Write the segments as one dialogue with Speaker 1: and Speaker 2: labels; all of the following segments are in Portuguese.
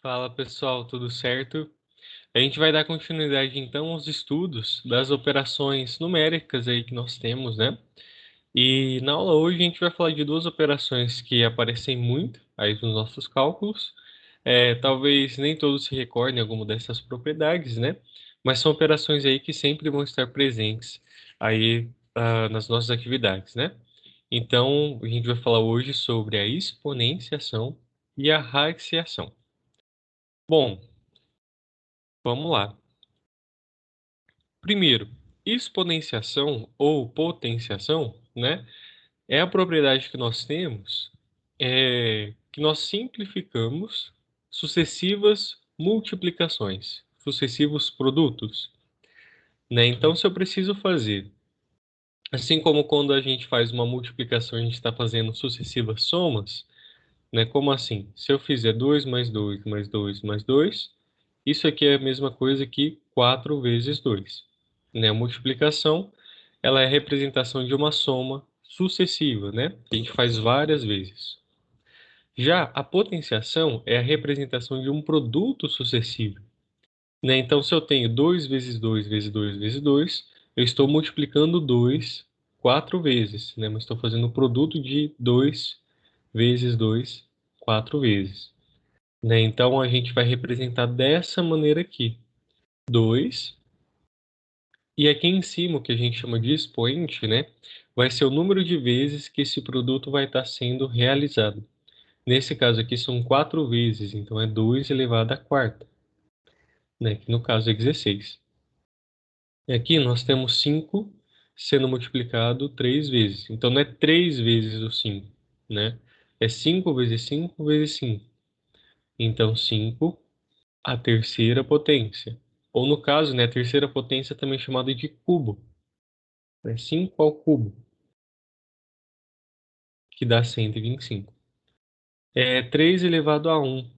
Speaker 1: Fala pessoal, tudo certo? A gente vai dar continuidade então aos estudos das operações numéricas aí que nós temos, né? E na aula hoje a gente vai falar de duas operações que aparecem muito aí nos nossos cálculos. Talvez nem todos se recordem alguma dessas propriedades, né? Mas são operações aí que sempre vão estar presentes aí nas nossas atividades, né? Então a gente vai falar hoje sobre a exponenciação e a rateação. Bom, vamos lá. Primeiro, exponenciação ou potenciação, né, é a propriedade que nós temos que nós simplificamos sucessivas multiplicações, sucessivos produtos, né? Então, se eu preciso fazer, assim como quando a gente faz uma multiplicação, a gente está fazendo sucessivas somas, né? Como assim? Se eu fizer 2 mais 2 mais 2 mais 2, isso aqui é a mesma coisa que 4 vezes 2, né? A multiplicação, ela é a representação de uma soma sucessiva, né? Que a gente faz várias vezes. Já a potenciação é a representação de um produto sucessivo, né? Então, se eu tenho 2 vezes 2 vezes 2 vezes 2, eu estou multiplicando 2 quatro vezes, né? Mas estou fazendo o produto de 2 vezes 2 quatro vezes, né? Então, a gente vai representar dessa maneira aqui. 2. E aqui em cima, o que a gente chama de expoente, né, vai ser o número de vezes que esse produto vai estar sendo realizado. Nesse caso aqui são quatro vezes, então é 2 elevado à quarta, né, que no caso é 16. E aqui nós temos 5 sendo multiplicado 3 vezes. Então não é 3 vezes o 5, né? É 5 vezes 5 vezes 5. Então 5 a terceira potência. Ou no caso, né, a terceira potência também é chamada de cubo. É 5 ao cubo, que dá 125. É 3 elevado a 1,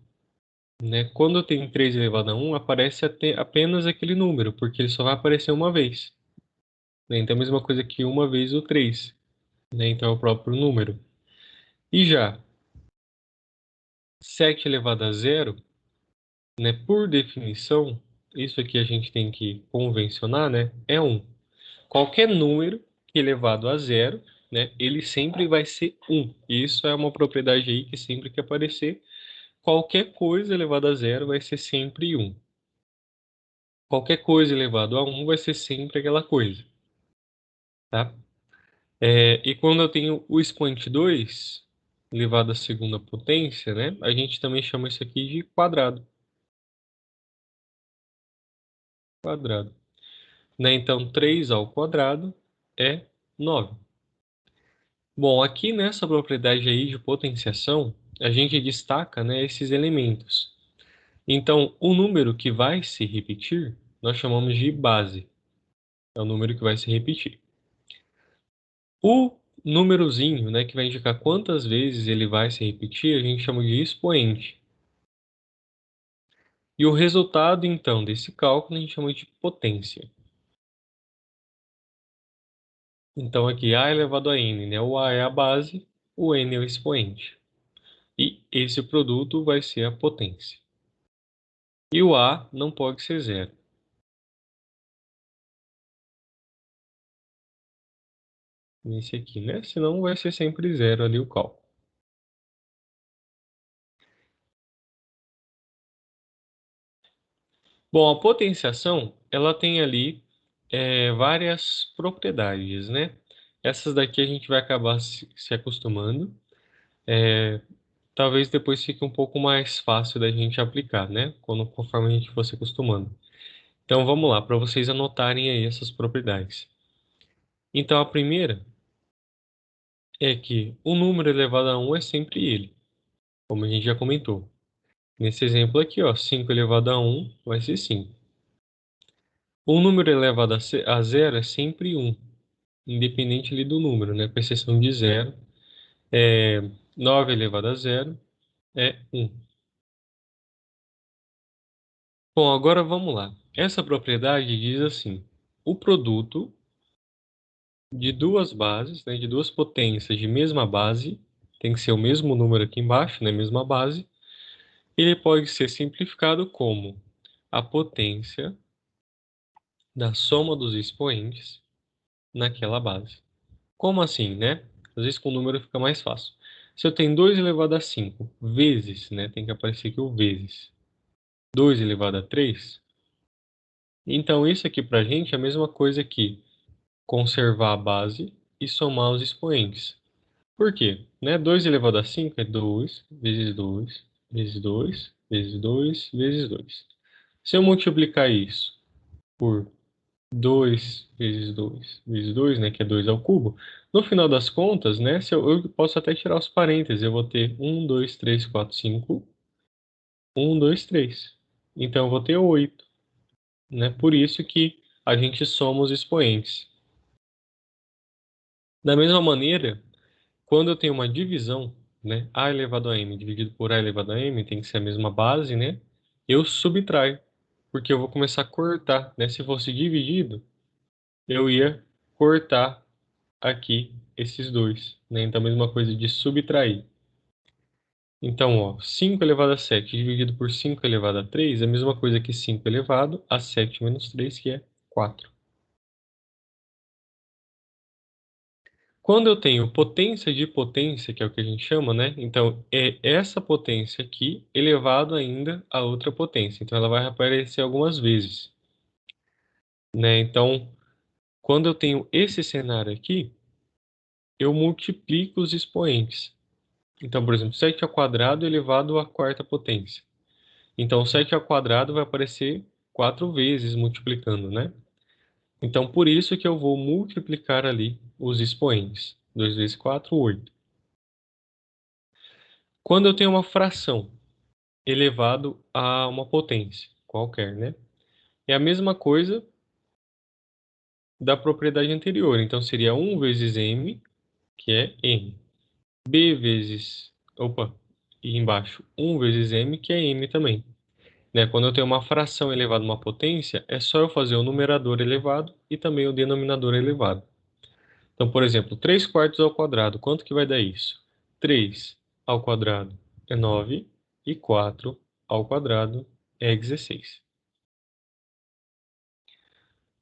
Speaker 1: né? Quando eu tenho 3 elevado a 1, aparece apenas aquele número, porque ele só vai aparecer uma vez, né? Então é a mesma coisa que uma vez o 3, né? Então é o próprio número. E já 7 elevado a 0, né? Por definição, isso aqui a gente tem que convencionar, né? É 1. Qualquer número elevado a 0, né? Ele sempre vai ser 1. Isso é uma propriedade aí que sempre que aparecer, qualquer coisa elevada a 0 vai ser sempre 1. Qualquer coisa elevado a 1 vai ser sempre aquela coisa, tá? E quando eu tenho o expoente 2 elevado à segunda potência, né? A gente também chama isso aqui de quadrado. Quadrado. Né? Então, 3 ao quadrado é 9. Bom, aqui nessa propriedade aí de potenciação, a gente destaca, né, esses elementos. Então, o número que vai se repetir, nós chamamos de base. É o número que vai se repetir. O númerozinho, né, que vai indicar quantas vezes ele vai se repetir, a gente chama de expoente. E o resultado, então, desse cálculo a gente chama de potência. Então, aqui A elevado a N, né? O A é a base, o N é o expoente. E esse produto vai ser a potência. E o A não pode ser zero. Nesse aqui, né? Senão vai ser sempre zero ali o cálculo. Bom, a potenciação, ela tem ali várias propriedades, né? Essas daqui a gente vai acabar se acostumando. Talvez depois fique um pouco mais fácil da gente aplicar, né? Conforme a gente for se acostumando. Então vamos lá, para vocês anotarem aí essas propriedades. Então a primeira é que o número elevado a 1 é sempre ele, como a gente já comentou. Nesse exemplo aqui, ó, 5 elevado a 1 vai ser 5. O número elevado a zero é sempre 1, independente ali do número, né? Com exceção de zero. 9 elevado a zero é 1. Bom, agora vamos lá. Essa propriedade diz assim: o produto de duas bases, né, de duas potências de mesma base, tem que ser o mesmo número aqui embaixo, né, mesma base, ele pode ser simplificado como a potência da soma dos expoentes naquela base. Como assim, né? Às vezes com o número fica mais fácil. Se eu tenho 2 elevado a 5 vezes, né? Tem que aparecer aqui o vezes 2 elevado a 3. Então, isso aqui pra gente é a mesma coisa que conservar a base e somar os expoentes. Por quê? Né? 2 elevado a 5 é 2 vezes 2 vezes 2 vezes 2 vezes 2. Se eu multiplicar isso por 2 vezes 2 vezes 2, né, que é 2 ao cubo, no final das contas, né, se eu posso até tirar os parênteses, eu vou ter 1, 2, 3, 4, 5, 1, 2, 3. Então eu vou ter 8, né? Por isso que a gente soma os expoentes. Da mesma maneira, quando eu tenho uma divisão, né, a elevado a m dividido por a elevado a m, tem que ser a mesma base, né? Eu subtraio, porque eu vou começar a cortar, né? Se fosse dividido, eu ia cortar aqui esses dois, né? Então, a mesma coisa de subtrair. Então, ó, 5 elevado a 7 dividido por 5 elevado a 3 é a mesma coisa que 5 elevado a 7 menos 3, que é 4. Quando eu tenho potência de potência, que é o que a gente chama, né? Então, é essa potência aqui elevado ainda a outra potência. Então, ela vai aparecer algumas vezes, né? Então, quando eu tenho esse cenário aqui, eu multiplico os expoentes. Então, por exemplo, 7 ao quadrado elevado à quarta potência. Então, 7 ao quadrado vai aparecer 4 vezes multiplicando, né? Então, por isso que eu vou multiplicar ali os expoentes. 2 vezes 4, 8. Quando eu tenho uma fração elevado a uma potência qualquer, né? É a mesma coisa da propriedade anterior. Então, seria 1 vezes m, que é m. B vezes... Opa, e embaixo, 1 vezes m, que é m também. Né? Quando eu tenho uma fração elevada a uma potência, é só eu fazer o numerador elevado e também o denominador elevado. Então, por exemplo, 3 quartos ao quadrado, quanto que vai dar isso? 3 ao quadrado é 9 e 4 ao quadrado é 16.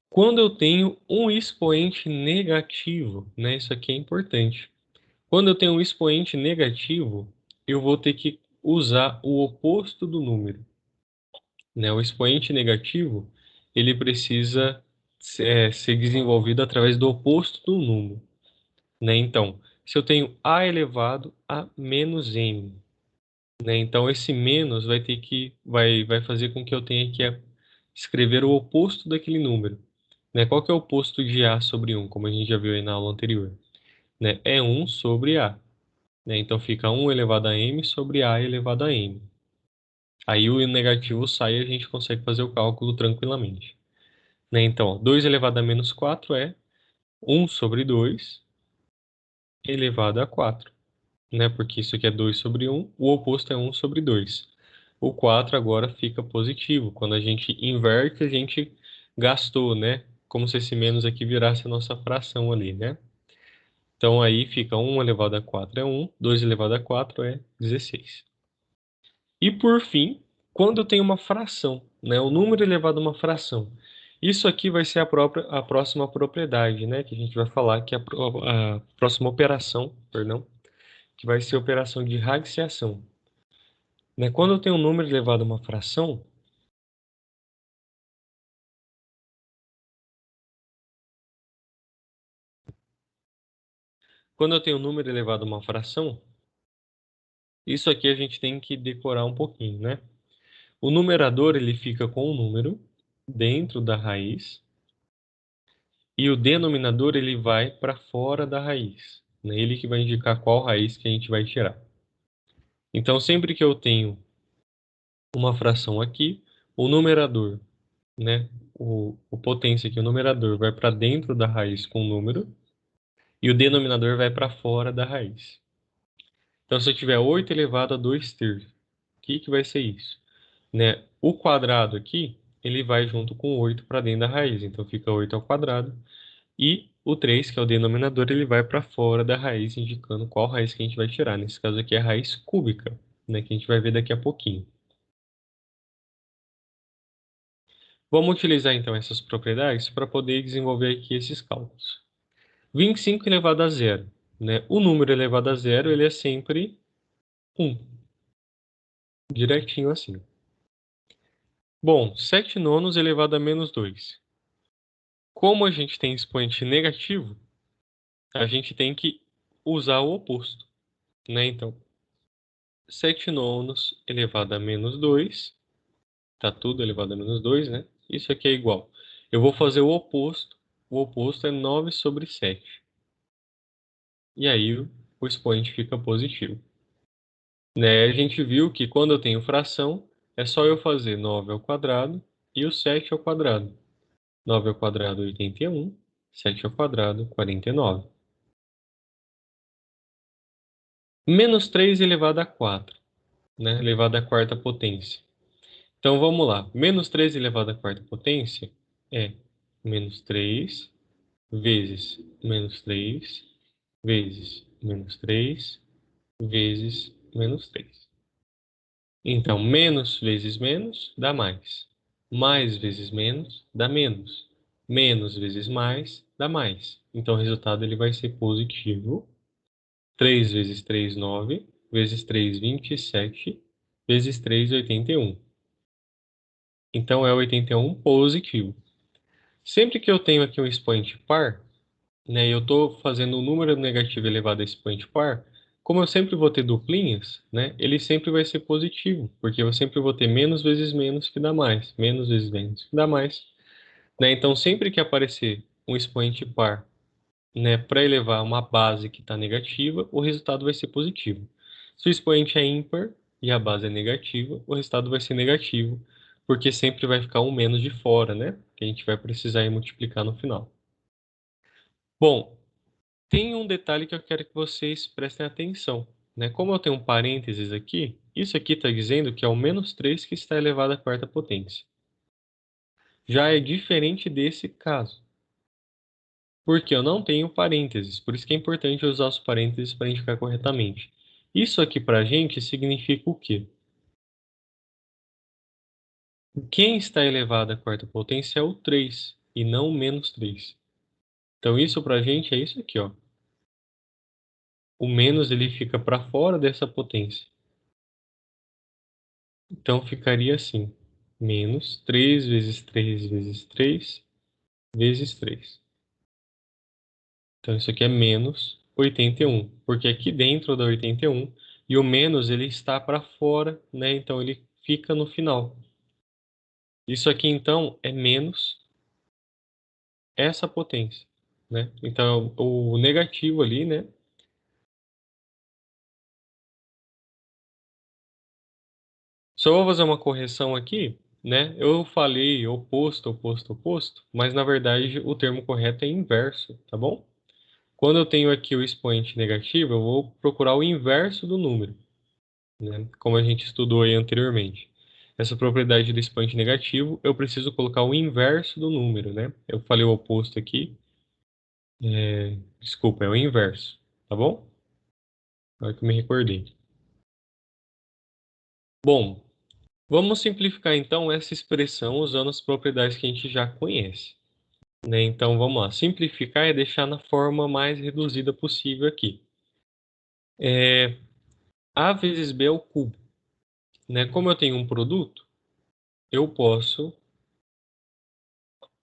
Speaker 1: Quando eu tenho um expoente negativo, né, isso aqui é importante. Quando eu tenho um expoente negativo, eu vou ter que usar o oposto do número, né? O expoente negativo, ele precisa ser desenvolvido através do oposto do número, né? Então, se eu tenho a elevado a menos m, né? Então, esse menos vai fazer com que eu tenha que escrever o oposto daquele número, né? Qual que é o oposto de a sobre 1, como a gente já viu aí na aula anterior, né? É 1 sobre a, né? Então, fica 1 elevado a m sobre a elevado a m. Aí o negativo sai e a gente consegue fazer o cálculo tranquilamente. Né? Então, 2 elevado a menos 4 é 1 sobre 2 elevado a 4. Né? Porque isso aqui é 2 sobre 1, o oposto é 1 sobre 2. O 4 agora fica positivo. Quando a gente inverte, a gente gastou, né? Como se esse menos aqui virasse a nossa fração ali, né? Então aí fica 1 elevado a 4 é 1, 2 elevado a 4 é 16. E por fim, quando eu tenho uma fração, né? O número elevado a uma fração. Isso aqui vai ser a próxima propriedade, né? Que a gente vai falar, que é a próxima operação, perdão, que vai ser a operação de radiciação. Né? Quando eu tenho um número elevado a uma fração, quando eu tenho um número elevado a uma fração, isso aqui a gente tem que decorar um pouquinho, né? O numerador ele fica com o número dentro da raiz e o denominador ele vai para fora da raiz, né? Ele que vai indicar qual raiz que a gente vai tirar. Então, sempre que eu tenho uma fração aqui, o numerador, né? O potência aqui, o numerador vai para dentro da raiz com o número e o denominador vai para fora da raiz. Então, se eu tiver 8 elevado a 2 terços, o que que vai ser isso? Né? O quadrado aqui, ele vai junto com 8 para dentro da raiz, então fica 8 ao quadrado. E o 3, que é o denominador, ele vai para fora da raiz, indicando qual raiz que a gente vai tirar. Nesse caso aqui é a raiz cúbica, né, que a gente vai ver daqui a pouquinho. Vamos utilizar, então, essas propriedades para poder desenvolver aqui esses cálculos. 25 elevado a zero, né? O número elevado a zero, ele é sempre 1. Direitinho assim. Bom, 7 nonos elevado a menos 2. Como a gente tem expoente negativo, a gente tem que usar o oposto, né? Então, 7 nonos elevado a menos 2, tá tudo elevado a menos 2, né? Isso aqui é igual. Eu vou fazer o oposto é 9 sobre 7. E aí o expoente fica positivo. Né? A gente viu que quando eu tenho fração, é só eu fazer 9 ao quadrado e o 7 ao quadrado. 9 ao quadrado, 81. 7 ao quadrado, 49. Menos 3 elevado a 4, né? Elevado à quarta potência. Então vamos lá. Menos 3 elevado à quarta potência é menos 3 vezes menos 3 vezes menos 3 vezes menos 3. Então, menos vezes menos dá mais. Mais vezes menos dá menos. Menos vezes mais dá mais. Então, o resultado ele vai ser positivo. 3 vezes 3, 9. Vezes 3, 27. Vezes 3, 81. Então, é 81 positivo. Sempre que eu tenho aqui um expoente par, né, e eu estou fazendo um número negativo elevado a expoente par, como eu sempre vou ter duplinhas, né, ele sempre vai ser positivo, porque eu sempre vou ter menos vezes menos que dá mais, menos vezes menos que dá mais, né? Então, sempre que aparecer um expoente par, né, para elevar uma base que está negativa, o resultado vai ser positivo. Se o expoente é ímpar e a base é negativa, o resultado vai ser negativo, porque sempre vai ficar um menos de fora, né, que a gente vai precisar ir multiplicar no final. Bom, tem um detalhe que eu quero que vocês prestem atenção, né? Como eu tenho um parênteses aqui, isso aqui está dizendo que é o menos 3 que está elevado à quarta potência. Já é diferente desse caso, porque eu não tenho parênteses, por isso que é importante usar os parênteses para indicar corretamente. Isso aqui para a gente significa o quê? Quem está elevado à quarta potência é o 3 e não o menos 3. Então isso para a gente é isso aqui, ó. O menos ele fica para fora dessa potência. Então ficaria assim: menos 3 vezes 3 vezes 3 vezes 3. Então isso aqui é menos 81, porque aqui dentro da 81 e o menos ele está para fora, né? Então ele fica no final. Isso aqui então é menos essa potência, né? Então o negativo ali, né? Só vou fazer uma correção aqui, né? Eu falei oposto, oposto, oposto, mas na verdade o termo correto é inverso, tá bom? Quando eu tenho aqui o expoente negativo, eu vou procurar o inverso do número, né? Como a gente estudou aí anteriormente. Essa propriedade do expoente negativo, eu preciso colocar o inverso do número, né? Eu falei o oposto aqui. Desculpa, é o inverso, tá bom? Agora que eu me recordei. Bom, vamos simplificar então essa expressão usando as propriedades que a gente já conhece, né? Então vamos lá. Simplificar é deixar na forma mais reduzida possível aqui. A vezes B ao cubo, né? Como eu tenho um produto, eu posso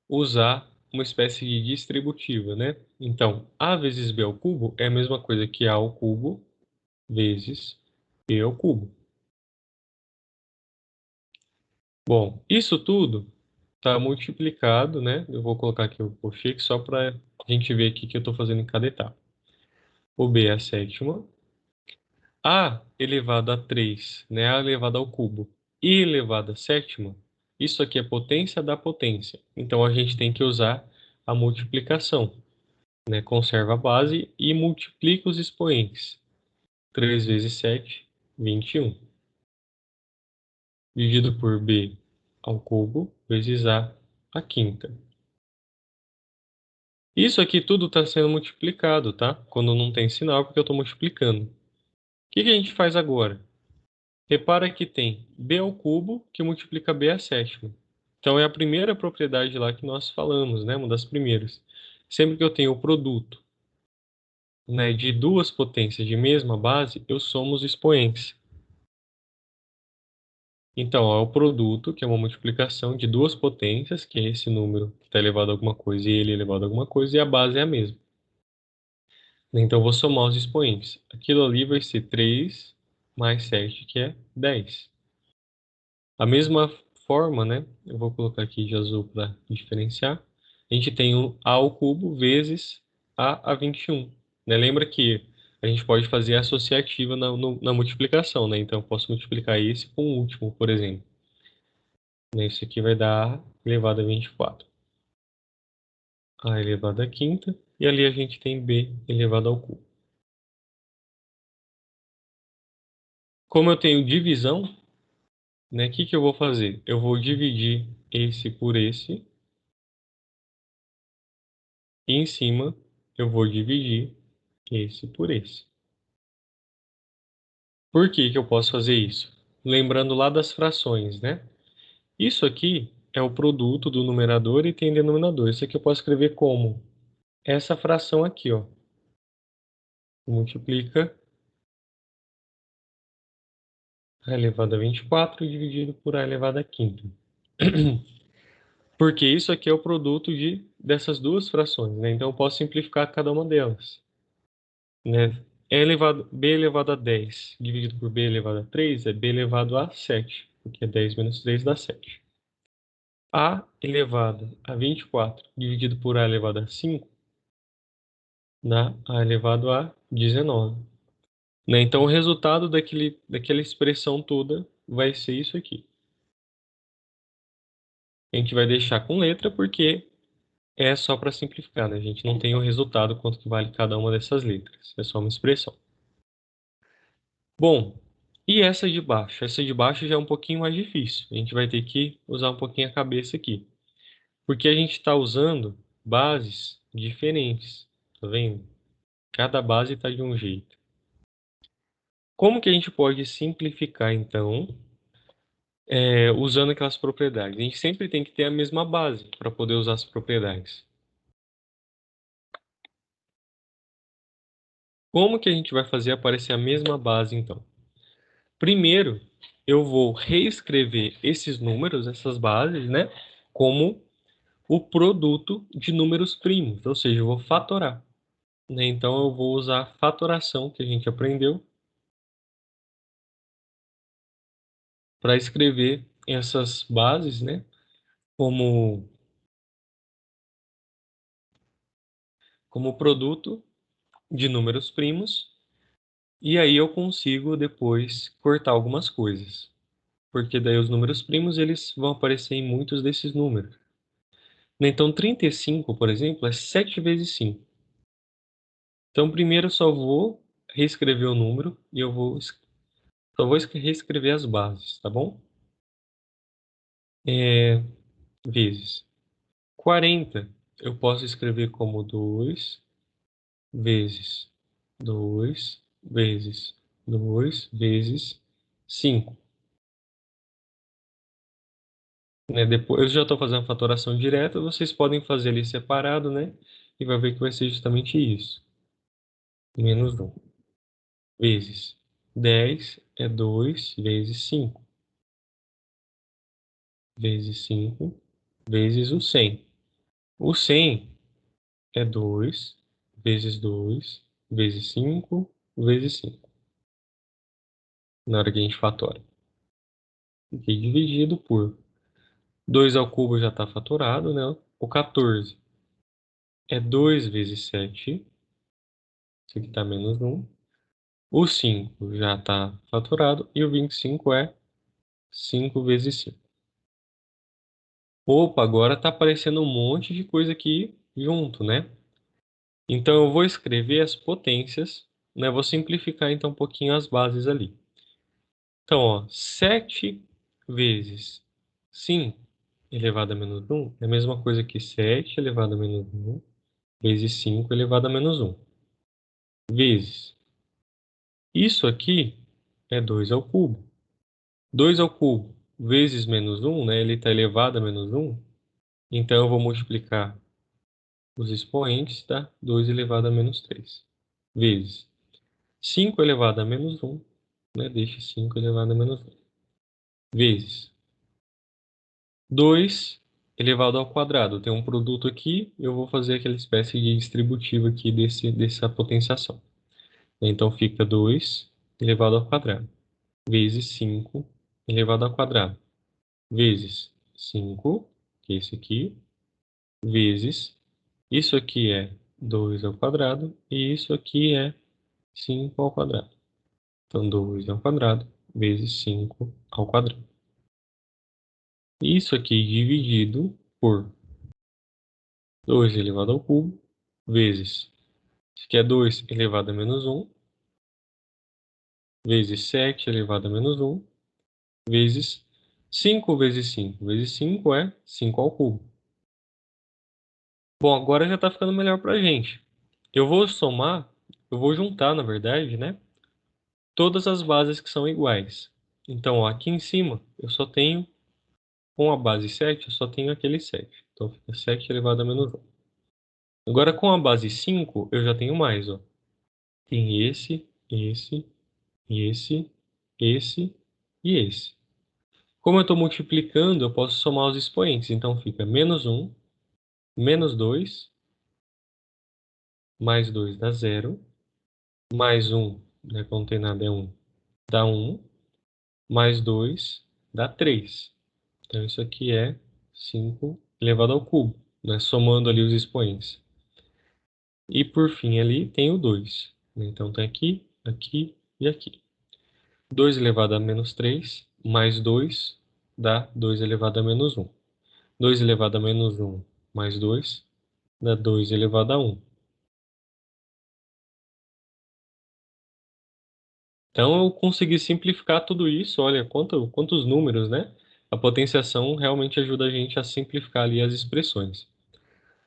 Speaker 1: usar uma espécie de distributiva, né? Então, A vezes B ao cubo é a mesma coisa que A ao cubo vezes B ao cubo. Bom, isso tudo está multiplicado, né? Eu vou colocar aqui o colcheque só para a gente ver aqui que eu estou fazendo em cada etapa. O B é a sétima. A elevado a 3, né? A elevado ao cubo e elevado à sétima, isso aqui é potência da potência. Então, a gente tem que usar a multiplicação, né? Conserva a base e multiplica os expoentes. 3 vezes 7, 21. Dividido por B ao cubo vezes A à quinta. Isso aqui tudo está sendo multiplicado, tá? Quando não tem sinal, porque eu estou multiplicando. O que que a gente faz agora? Repara que tem B ao cubo que multiplica B à sétima. Então, é a primeira propriedade lá que nós falamos, né? Uma das primeiras. Sempre que eu tenho o produto, né, de duas potências de mesma base, eu somo os expoentes. Então, ó, é o produto, que é uma multiplicação de duas potências, que é esse número que está elevado a alguma coisa e ele elevado a alguma coisa, e a base é a mesma. Então, eu vou somar os expoentes. Aquilo ali vai ser 3 mais 7, que é 10. A mesma forma, né? Eu vou colocar aqui de azul para diferenciar. A gente tem o a ao cubo vezes a 21. Né? Lembra que a gente pode fazer associativa na multiplicação, né? Então, eu posso multiplicar esse com o último, por exemplo. Esse aqui vai dar elevado a 24. A elevado à quinta. E ali a gente tem b elevado ao cubo. Como eu tenho divisão, né? O que que eu vou fazer? Eu vou dividir esse por esse. E em cima, eu vou dividir esse por esse. Por que que eu posso fazer isso? Lembrando lá das frações, né? Isso aqui é o produto do numerador e tem denominador. Isso aqui eu posso escrever como essa fração aqui, ó. Multiplica a elevado a 24 dividido por a elevado a quinta. Porque isso aqui é o produto dessas duas frações, né? Então eu posso simplificar cada uma delas, né? B elevado a 10 dividido por B elevado a 3 é B elevado a 7, porque 10 menos 3 dá 7. A elevado a 24 dividido por A elevado a 5 dá A elevado a 19. Né? Então o resultado daquela expressão toda vai ser isso aqui. A gente vai deixar com letra porque é só para simplificar, né? A gente não tem o resultado quanto que vale cada uma dessas letras. É só uma expressão. Bom, e essa de baixo? Essa de baixo já é um pouquinho mais difícil. A gente vai ter que usar um pouquinho a cabeça aqui. Porque a gente está usando bases diferentes. Tá vendo? Cada base está de um jeito. Como que a gente pode simplificar, então, usando aquelas propriedades? A gente sempre tem que ter a mesma base para poder usar as propriedades. Como que a gente vai fazer aparecer a mesma base, então? Primeiro, eu vou reescrever esses números, essas bases, né, como o produto de números primos, ou seja, eu vou fatorar. Né? Então, eu vou usar a fatoração que a gente aprendeu para escrever essas bases, né, como, como produto de números primos, e aí eu consigo depois cortar algumas coisas, porque daí os números primos eles vão aparecer em muitos desses números. Então 35, por exemplo, é 7 vezes 5. Então primeiro eu só vou reescrever o número e só vou reescrever as bases, tá bom? Vezes 40 eu posso escrever como 2 vezes 2 vezes 2 vezes 5. Né? Depois, eu já estou fazendo fatoração direta, vocês podem fazer ali separado, né? E vai ver que vai ser justamente isso. Menos um. Vezes 10 é 2 vezes 5. Vezes 5 vezes o 100. O 100 é 2 vezes 2 vezes 5 vezes 5. Na hora que a gente fatora. Fiquei dividido por 2 ao cubo já está fatorado, né? O 14 é 2 vezes 7. Isso aqui está menos um. O 5 já está fatorado e o 25 é 5 vezes 5. Opa, agora está aparecendo um monte de coisa aqui junto, né? Então eu vou escrever as potências, né? Vou simplificar então um pouquinho as bases ali. Então, ó, 7 vezes 5 elevado a menos um é a mesma coisa que 7 elevado a menos um vezes 5 elevado a menos um vezes. Isso aqui é 2 ao cubo. 2 ao cubo vezes menos 1, né? Ele está elevado a menos 1. Então, eu vou multiplicar os expoentes, tá? 2 elevado a menos 3. Vezes 5 elevado a menos 1, né? Deixa 5 elevado a menos 1. Vezes 2 elevado ao quadrado. Tem um produto aqui, eu vou fazer aquela espécie de distributivo aqui dessa potenciação. Então, fica 2 elevado ao quadrado. Vezes 5 elevado ao quadrado. Vezes 5, que é esse aqui, vezes, isso aqui é 2 ao quadrado, e isso aqui é 5 ao quadrado. Então, 2 ao quadrado, vezes 5 ao quadrado. Isso aqui dividido por 2 elevado ao cubo, vezes, isso aqui é 2 elevado a menos 1, vezes 7 elevado a menos 1, vezes 5 vezes 5. Vezes 5 é 5 ao cubo. Bom, agora já está ficando melhor para a gente. Eu vou somar, eu vou juntar, na verdade, né? Todas as bases que são iguais. Então, ó, aqui em cima, eu só tenho, com a base 7, eu só tenho aquele 7. Então, fica 7 elevado a menos 1. Agora, com a base 5, eu já tenho mais, ó. Tem esse e esse. Como eu estou multiplicando, eu posso somar os expoentes. Então, fica menos 1, menos 2, mais 2 dá 0, mais 1, né, quando não tem nada é 1, dá 1, mais 2 dá 3. Então, isso aqui é 5 elevado ao cubo, né? Somando ali os expoentes. E por fim ali tem o 2. Então tem aqui, aqui e aqui. 2 elevado a menos 3 mais 2 dá 2 elevado a menos 1. 2 elevado a menos 1 mais 2 dá 2 elevado a 1. Então eu consegui simplificar tudo isso. Olha quantos números, né? A potenciação realmente ajuda a gente a simplificar ali as expressões.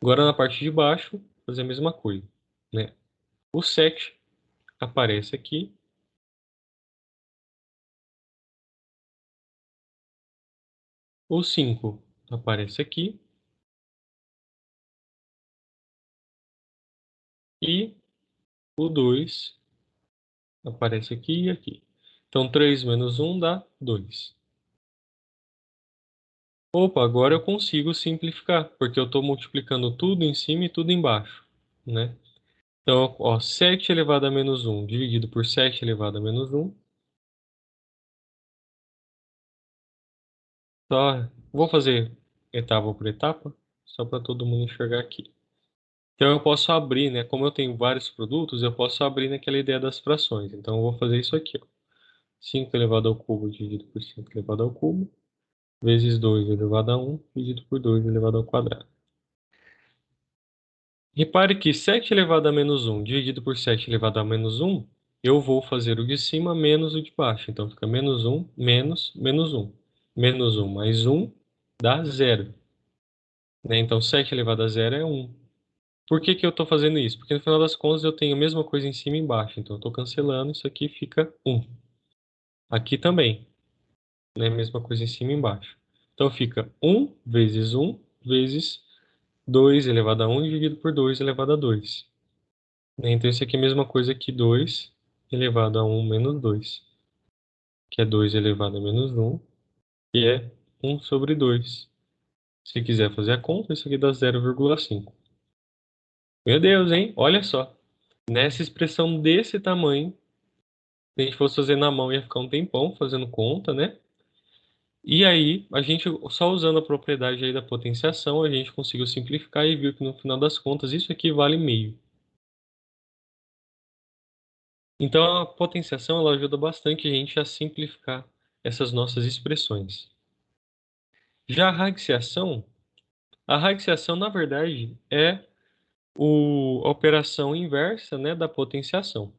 Speaker 1: Agora na parte de baixo, fazer a mesma coisa, né? O 7 aparece aqui, o 5 aparece aqui e o 2 aparece aqui e aqui. Então 3 menos 1 dá 2. Opa, agora eu consigo simplificar, porque eu estou multiplicando tudo em cima e tudo embaixo, né? Então, ó, 7 elevado a menos 1 dividido por 7 elevado a menos 1. Só, vou fazer etapa por etapa, só para todo mundo enxergar aqui. Então eu posso abrir, né? Como eu tenho vários produtos, eu posso abrir naquela ideia das frações. Então eu vou fazer isso aqui, ó. 5 elevado ao cubo dividido por 5 elevado ao cubo, vezes 2 elevado a 1 dividido por 2 elevado ao quadrado. Repare que 7 elevado a menos 1 dividido por 7 elevado a menos 1, eu vou fazer o de cima menos o de baixo. Então fica menos 1 menos menos 1. Menos 1 mais 1 dá 0. Né? Então 7 elevado a 0 é 1. Por que que eu estou fazendo isso? Porque no final das contas eu tenho a mesma coisa em cima e embaixo. Então eu estou cancelando, isso aqui fica 1. Aqui também, né? Mesma coisa em cima e embaixo. Então fica 1 vezes 1 vezes 2 elevado a 1 dividido por 2 elevado a 2. Né? Então isso aqui é a mesma coisa que 2 elevado a 1 menos 2, que é 2 elevado a menos 1, que é 1 sobre 2. Se quiser fazer a conta, isso aqui dá 0,5. Meu Deus, hein? Olha só. Nessa expressão desse tamanho, se a gente fosse fazer na mão, ia ficar um tempão fazendo conta, né? E aí, a gente, só usando a propriedade aí da potenciação, a gente conseguiu simplificar e viu que no final das contas isso aqui vale meio. Então, a potenciação ela ajuda bastante a gente a simplificar essas nossas expressões. Já a radiciação, na verdade, é a operação inversa, né, da potenciação.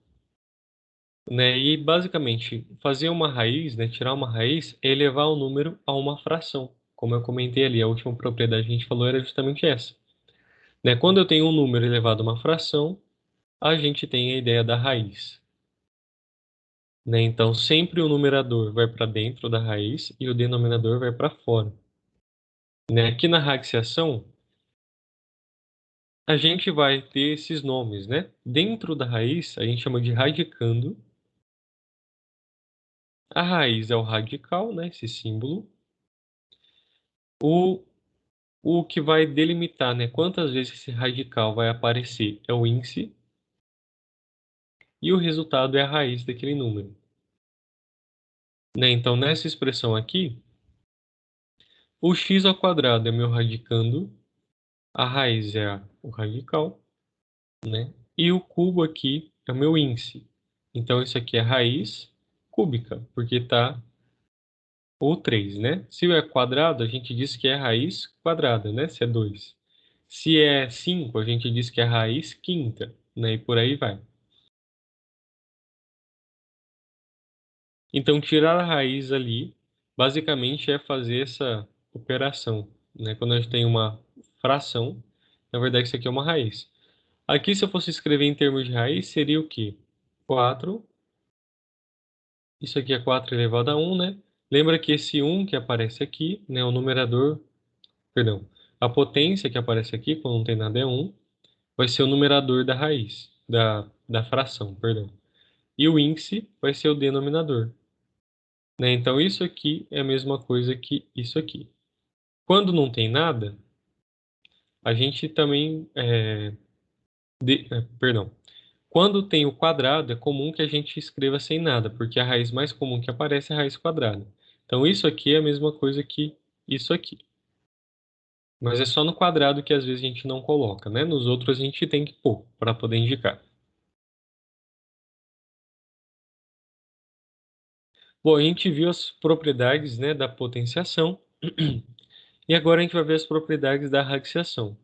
Speaker 1: Né? E basicamente, fazer uma raiz, né, tirar uma raiz, é elevar o número a uma fração. Como eu comentei ali, a última propriedade que a gente falou era justamente essa. Né? Quando eu tenho um número elevado a uma fração, a gente tem a ideia da raiz. né? Então, sempre o numerador vai para dentro da raiz e o denominador vai para fora, né? Aqui na radiciação, a gente vai ter esses nomes, né? Dentro da raiz, a gente chama de radicando. A raiz é o radical, né? Esse símbolo. O, o que vai delimitar, né? Quantas vezes esse radical vai aparecer é o índice. E o resultado é a raiz daquele número, né? Então, nessa expressão aqui, o x ao quadrado é meu radicando, a raiz é o radical, né? E o cubo aqui é o meu índice. Então, isso aqui é raiz cúbica, porque está o 3, né? Se é quadrado, a gente diz que é raiz quadrada, né? Se é 2. Se é 5, a gente diz que é raiz quinta, né? E por aí vai. Então, tirar a raiz ali, basicamente é fazer essa operação, né? Quando a gente tem uma fração, na verdade isso aqui é uma raiz. Aqui, se eu fosse escrever em termos de raiz, seria o quê? 4. Isso aqui é 4 elevado a 1, né? Lembra que esse 1 que aparece aqui, né? O numerador, perdão, a potência que aparece aqui, quando não tem nada é 1, vai ser o numerador da raiz, da fração, perdão. E o índice vai ser o denominador, né? Então, isso aqui é a mesma coisa que isso aqui. Quando não tem nada, a gente também, perdão, quando tem o quadrado, é comum que a gente escreva sem nada, porque a raiz mais comum que aparece é a raiz quadrada. Então, isso aqui é a mesma coisa que isso aqui. Mas é só no quadrado que às vezes a gente não coloca, né? Nos outros a gente tem que pôr para poder indicar. Bom, a gente viu as propriedades, né, da potenciação e agora a gente vai ver as propriedades da radiciação.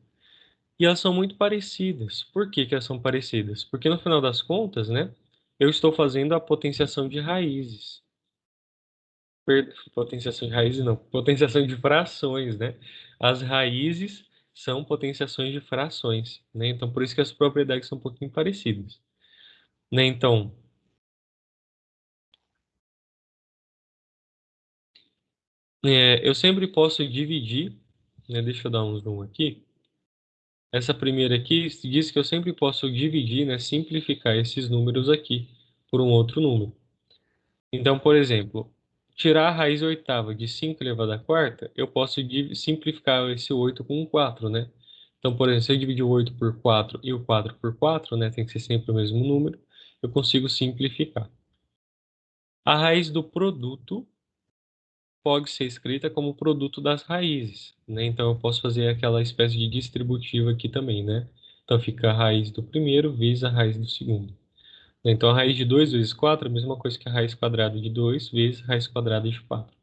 Speaker 1: E elas são muito parecidas. Por que que elas são parecidas? Porque no final das contas, né, eu estou fazendo a potenciação de raízes. Potenciação de raízes não, potenciação de frações, né? As raízes são potenciações de frações, né? Então, por isso que as propriedades são um pouquinho parecidas, né? Então, eu sempre posso dividir, né? Deixa eu dar um zoom aqui. Essa primeira aqui diz que eu sempre posso dividir, né? Simplificar esses números aqui por um outro número. Então, por exemplo, tirar a raiz oitava de 5 elevado à quarta, eu posso simplificar esse 8 com um 4, né? Então, por exemplo, se eu dividir o 8 por 4 e o 4 por 4, né? Tem que ser sempre o mesmo número. Eu consigo simplificar. A raiz do produto pode ser escrita como produto das raízes, né? Então, eu posso fazer aquela espécie de distributiva aqui também, né? Então, fica a raiz do primeiro vezes a raiz do segundo. Então, a raiz de 2 vezes 4 é a mesma coisa que a raiz quadrada de 2 vezes a raiz quadrada de 4.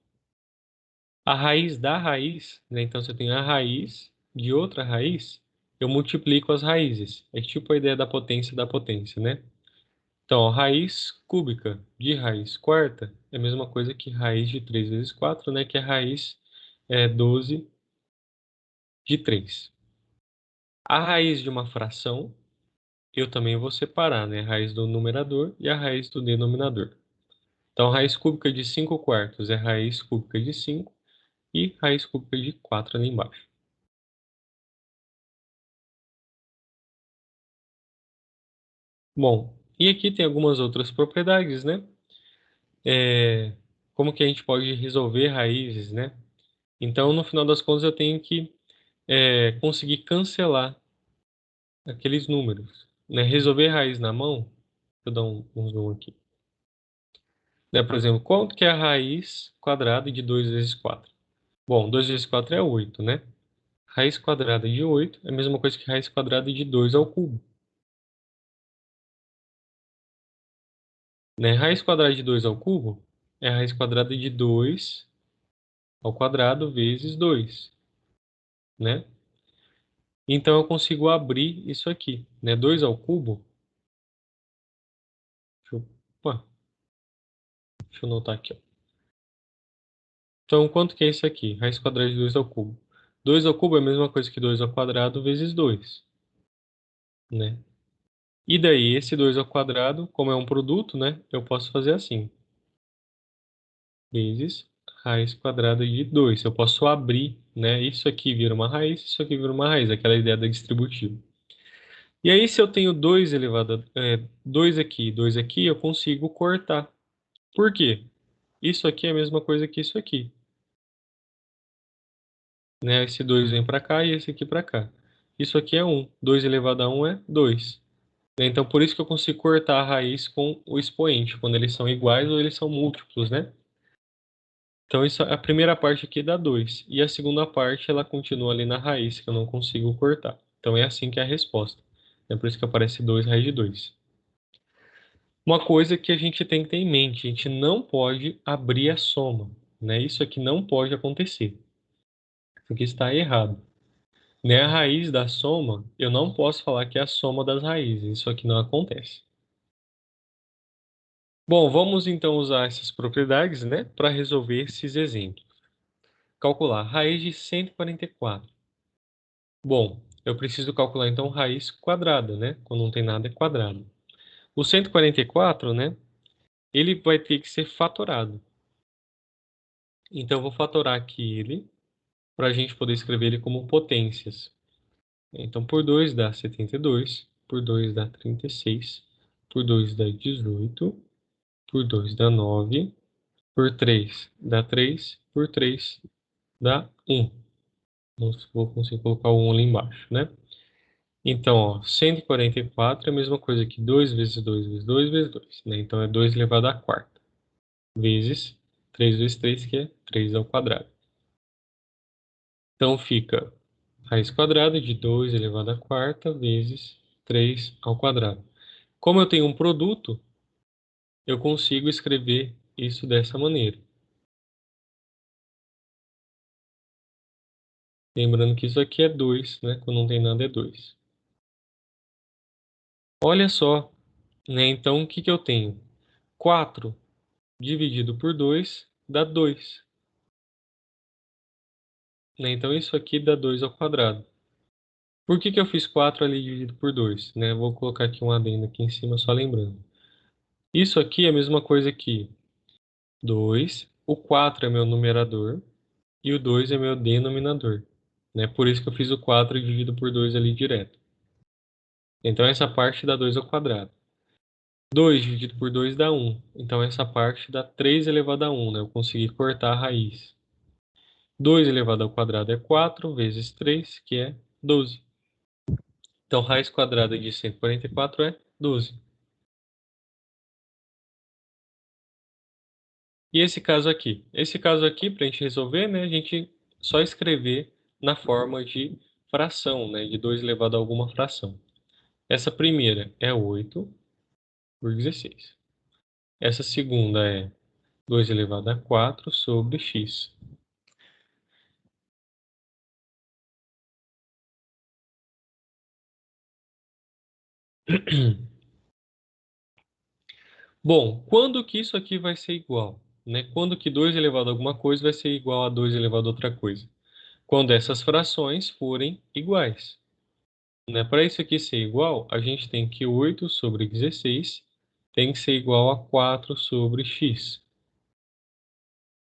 Speaker 1: A raiz da raiz, né? Então, se eu tenho a raiz de outra raiz, eu multiplico as raízes. É tipo a ideia da potência, né? Então, a raiz cúbica de raiz quarta é a mesma coisa que raiz de 3 vezes 4, né? Que é raiz 12 de 3. A raiz de uma fração, eu também vou separar, né? A raiz do numerador e a raiz do denominador. Então, raiz cúbica de 5 quartos é raiz cúbica de 5 e raiz cúbica de 4 ali embaixo. Bom, e aqui tem algumas outras propriedades, né? É, como que a gente pode resolver raízes, né? Então, no final das contas, eu tenho que conseguir cancelar aqueles números, né? Resolver raiz na mão, deixa eu dar um zoom aqui. Né? Por exemplo, quanto que é a raiz quadrada de 2 vezes 4? Bom, 2 vezes 4 é 8, né? Raiz quadrada de 8 é a mesma coisa que raiz quadrada de 2 ao cubo. Né? Raiz quadrada de 2 ao cubo é a raiz quadrada de 2 ao quadrado vezes 2, né? Então eu consigo abrir isso aqui, né? 2 ao cubo. Opa, deixa eu anotar aqui, ó. Então, quanto que é isso aqui? Raiz quadrada de 2 ao cubo. 2 ao cubo é a mesma coisa que 2 ao quadrado vezes 2, né? E daí, esse 2 ao quadrado, como é um produto, né, eu posso fazer assim. Vezes raiz quadrada de 2. Eu posso abrir, né, isso aqui vira uma raiz, isso aqui vira uma raiz, aquela ideia da distributiva. E aí, se eu tenho 2 elevado a 2 aqui, eu consigo cortar. Por quê? Isso aqui é a mesma coisa que isso aqui, né? Esse 2 vem para cá e esse aqui para cá. Isso aqui é 1. 2 elevado a 1 é 2. Né? Então, por isso que eu consigo cortar a raiz com o expoente, quando eles são iguais ou eles são múltiplos, né? Então, isso, a primeira parte aqui dá 2. E a segunda parte, ela continua ali na raiz, que eu não consigo cortar. Então, é assim que é a resposta. É por isso que aparece 2 raiz de 2. Uma coisa que a gente tem que ter em mente, a gente não pode abrir a soma, né? Isso aqui não pode acontecer. Isso aqui está errado. Né? A raiz da soma, eu não posso falar que é a soma das raízes. Isso aqui não acontece. Bom, vamos então usar essas propriedades, né, para resolver esses exemplos. Calcular raiz de 144. Bom, eu preciso calcular então raiz quadrada, né? Quando não tem nada é quadrado. O 144, né, ele vai ter que ser fatorado. Então eu vou fatorar aqui ele para a gente poder escrever ele como potências. Então por 2 dá 72, por 2 dá 36, por 2 dá 18, por 2 dá 9, por 3 dá 3, por 3 dá 1. Não vou conseguir colocar o 1 ali embaixo, né? Então, ó, 144 é a mesma coisa que 2 vezes 2 vezes 2 vezes 2, né? Então é 2 elevado à quarta, vezes 3 vezes 3, que é 3 ao quadrado. Então fica raiz quadrada de 2 elevado à quarta vezes 3 ao quadrado. Como eu tenho um produto, eu consigo escrever isso dessa maneira. Lembrando que isso aqui é 2, né? Quando não tem nada é 2. Olha só, né? Então, o que que eu tenho? 4 dividido por 2 dá 2. Né? Então, isso aqui dá 2 ao quadrado. Por que que eu fiz 4 ali dividido por 2? Né? Vou colocar aqui um adendo aqui em cima, só lembrando. Isso aqui é a mesma coisa que 2. O 4 é meu numerador e o 2 é meu denominador. Né? Por isso que eu fiz o 4 dividido por 2 ali direto. Então, essa parte dá 2 ao quadrado. 2 dividido por 2 dá 1. Então, essa parte dá 3 elevado a 1, né? Eu consegui cortar a raiz. 2 elevado ao quadrado é 4 vezes 3, que é 12. Então, raiz quadrada de 144 é 12. E esse caso aqui? Esse caso aqui, para a gente resolver, né, a gente só escrever na forma de fração, né, de 2 elevado a alguma fração. Essa primeira é 8 por 16. Essa segunda é 2 elevado a 4 sobre x. Bom, quando que isso aqui vai ser igual? Né? Quando que 2 elevado a alguma coisa vai ser igual a 2 elevado a outra coisa? Quando essas frações forem iguais. Né? Para isso aqui ser igual, a gente tem que 8 sobre 16 tem que ser igual a 4 sobre x.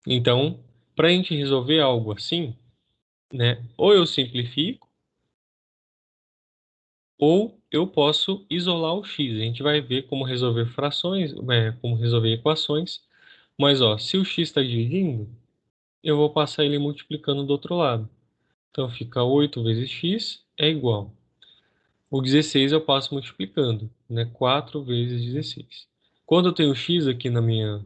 Speaker 1: Então, para a gente resolver algo assim, né, ou eu simplifico, ou eu posso isolar o x. A gente vai ver como resolver frações, como resolver equações. Mas ó, se o x está dividindo, eu vou passar ele multiplicando do outro lado. Então fica 8 vezes x é igual. O 16 eu passo multiplicando, né? 4 vezes 16. Quando eu tenho x aqui na minha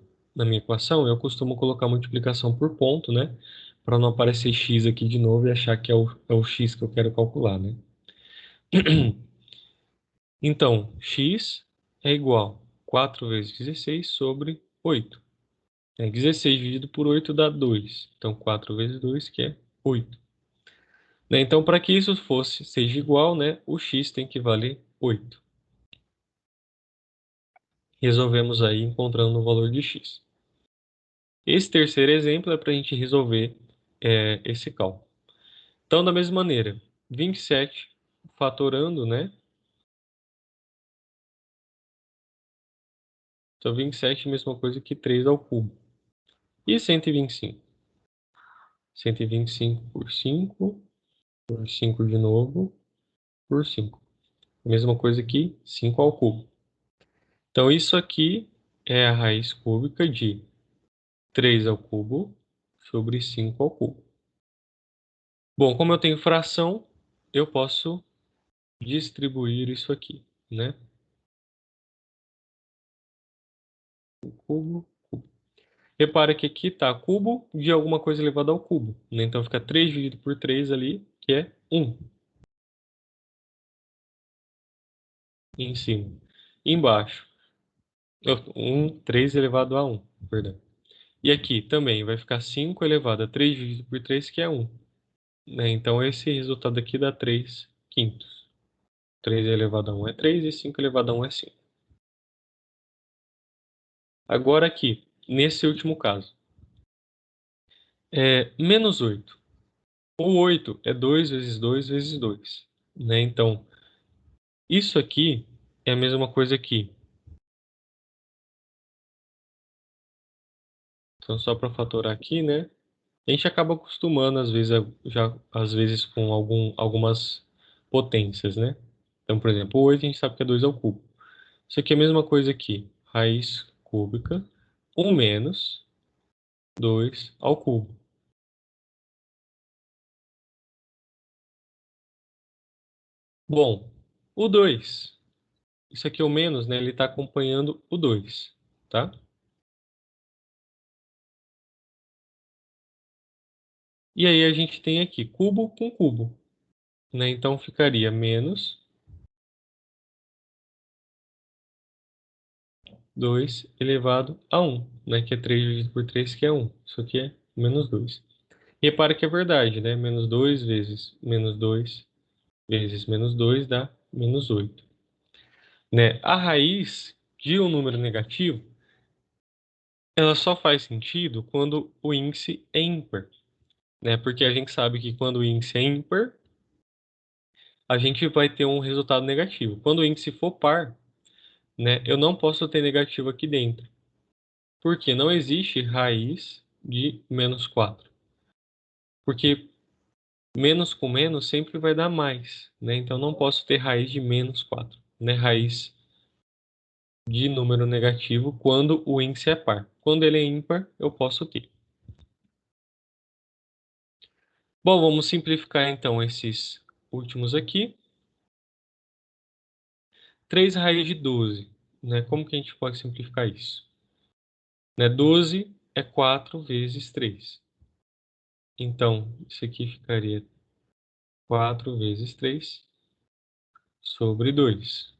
Speaker 1: equação, eu costumo colocar multiplicação por ponto, né? Para não aparecer x aqui de novo e achar que é o x que eu quero calcular, né? Então, x é igual a 4 vezes 16 sobre 8. 16 dividido por 8 dá 2. Então, 4 vezes 2, que é 8. Né? Então, para que isso seja igual, né, o x tem que valer 8. Resolvemos aí encontrando o valor de x. Esse terceiro exemplo é para a gente resolver esse cálculo. Então, da mesma maneira, 27 fatorando, né, Então, 27 é a mesma coisa que 3 ao cubo. E 125? 125 por 5, por 5 de novo, por 5. Mesma coisa que 5 ao cubo. Então, isso aqui é a raiz cúbica de 3 ao cubo sobre 5 ao cubo. Bom, como eu tenho fração, eu posso distribuir isso aqui, né? Cubo, cubo. Repara que aqui está cubo de alguma coisa elevada ao cubo, né? Então fica 3 dividido por 3 ali, que é 1 em cima. Embaixo, 3 elevado a 1, perdão. E aqui também vai ficar 5 elevado a 3 dividido por 3, que é 1. Né? Então esse resultado aqui dá 3 quintos. 3 elevado a 1 é 3 e 5 elevado a 1 é 5. Agora aqui, nesse último caso, é menos 8. O 8 é 2 vezes 2 vezes 2. Né? Então, isso aqui é a mesma coisa aqui. Então, só para fatorar aqui, né? A gente acaba acostumando, às vezes, às vezes com algumas potências, né? Então, por exemplo, o 8 a gente sabe que é 2 ao cubo. Isso aqui é a mesma coisa aqui. Raiz cúbica, 1 menos 2 ao cubo. Bom, o 2. Isso aqui é o menos, né? Ele está acompanhando o 2, tá? E aí a gente tem aqui cubo com cubo, né? Então ficaria menos 2 elevado a 1, né? Que é 3 dividido por 3, que é 1. Isso aqui é menos 2. E repara que é verdade, né? Menos 2 vezes menos 2 vezes menos 2 dá menos 8. Né? A raiz de um número negativo, ela só faz sentido quando o índice é ímpar, né? Porque a gente sabe que quando o índice é ímpar, a gente vai ter um resultado negativo. Quando o índice for par, né, eu não posso ter negativo aqui dentro, porque não existe raiz de menos 4. Porque menos com menos sempre vai dar mais, né? Então não posso ter raiz de menos 4, né? Raiz de número negativo quando o índice é par. Quando ele é ímpar, eu posso ter. Bom, vamos simplificar então esses últimos aqui. 3 raiz de 12, né? Como que a gente pode simplificar isso? Né? 12 é 4 vezes 3. Então, isso aqui ficaria 4 vezes 3 sobre 2.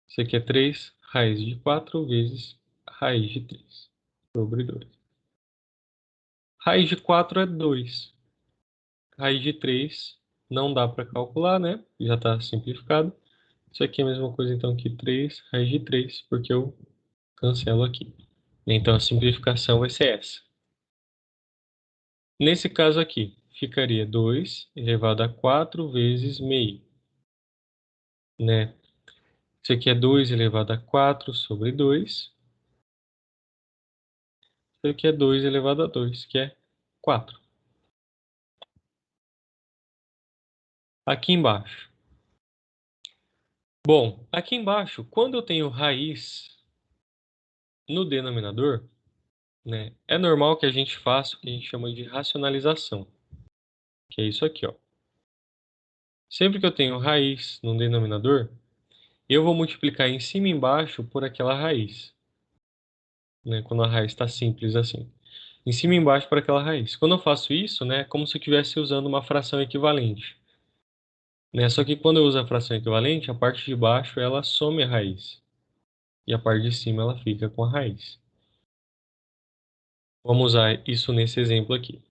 Speaker 1: Isso aqui é 3 raiz de 4 vezes raiz de 3 sobre 2. Raiz de 4 é 2. Raiz de 3 não dá para calcular, né? Já está simplificado. Isso aqui é a mesma coisa então que 3 raiz de 3, porque eu cancelo aqui. Então a simplificação vai ser essa. Nesse caso aqui, ficaria 2 elevado a 4 vezes meio, né? Isso aqui é 2 elevado a 4 sobre 2. Isso aqui é 2 elevado a 2, que é 4. Aqui embaixo. Bom, aqui embaixo, quando eu tenho raiz no denominador, né, é normal que a gente faça o que a gente chama de racionalização, que é isso aqui, ó. Sempre que eu tenho raiz no denominador, eu vou multiplicar em cima e embaixo por aquela raiz, né, quando a raiz está simples assim. Em cima e embaixo por aquela raiz. Quando eu faço isso, né, é como se eu estivesse usando uma fração equivalente. Né? Só que quando eu uso a fração equivalente, a parte de baixo ela some a raiz. E a parte de cima ela fica com a raiz. Vamos usar isso nesse exemplo aqui.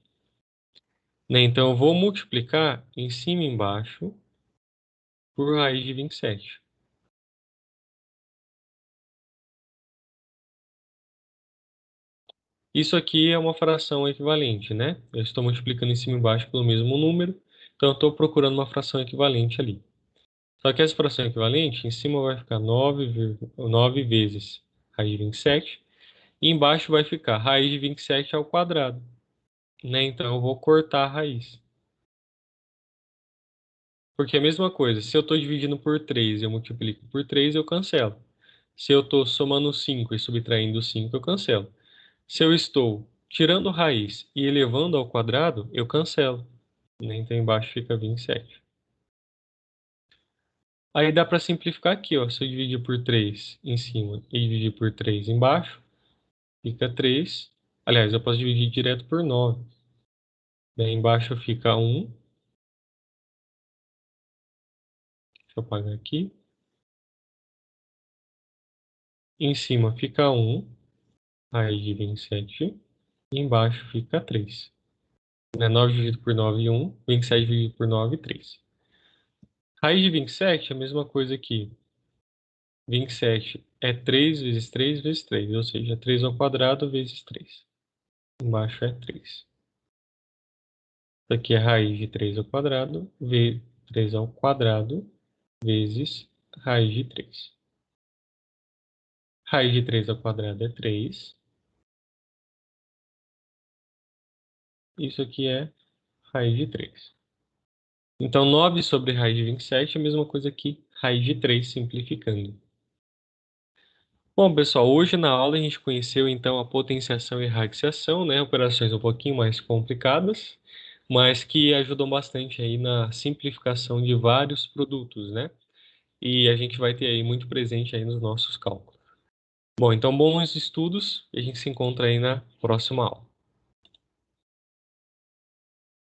Speaker 1: Né? Então eu vou multiplicar em cima e embaixo por raiz de 27. Isso aqui é uma fração equivalente, né? Eu estou multiplicando em cima e embaixo pelo mesmo número, então eu estou procurando uma fração equivalente ali. Só que essa fração equivalente, em cima vai ficar 9 vezes raiz de 27. E embaixo vai ficar raiz de 27 ao quadrado, né? Então, eu vou cortar a raiz. Porque é a mesma coisa, se eu estou dividindo por 3 e eu multiplico por 3, eu cancelo. Se eu estou somando 5 e subtraindo 5, eu cancelo. Se eu estou tirando raiz e elevando ao quadrado, eu cancelo, né? Então, embaixo fica 27. Aí dá para simplificar aqui, ó. Se eu dividir por 3 em cima e dividir por 3 embaixo, fica 3. Aliás, eu posso dividir direto por 9. Daí embaixo fica 1. Deixa eu apagar aqui. Em cima fica 1, raiz de 27. E embaixo fica 3. Né? 9 dividido por 9, 1. 27 dividido por 9, 3. Raiz de 27 é a mesma coisa aqui. 27 é 3 vezes 3 vezes 3, ou seja, 3 ao quadrado vezes 3. Embaixo é 3. Isso aqui é raiz de 3 ao quadrado, 3 ao quadrado, vezes raiz de 3. Raiz de 3 ao quadrado é 3. Isso aqui é raiz de 3. Então, 9 sobre raiz de 27 é a mesma coisa que raiz de 3, simplificando. Bom, pessoal, hoje na aula a gente conheceu então a potenciação e radiação, né? Operações um pouquinho mais complicadas, mas que ajudam bastante aí na simplificação de vários produtos, né? E a gente vai ter aí muito presente aí nos nossos cálculos. Bom, então bons estudos e a gente se encontra aí na próxima aula.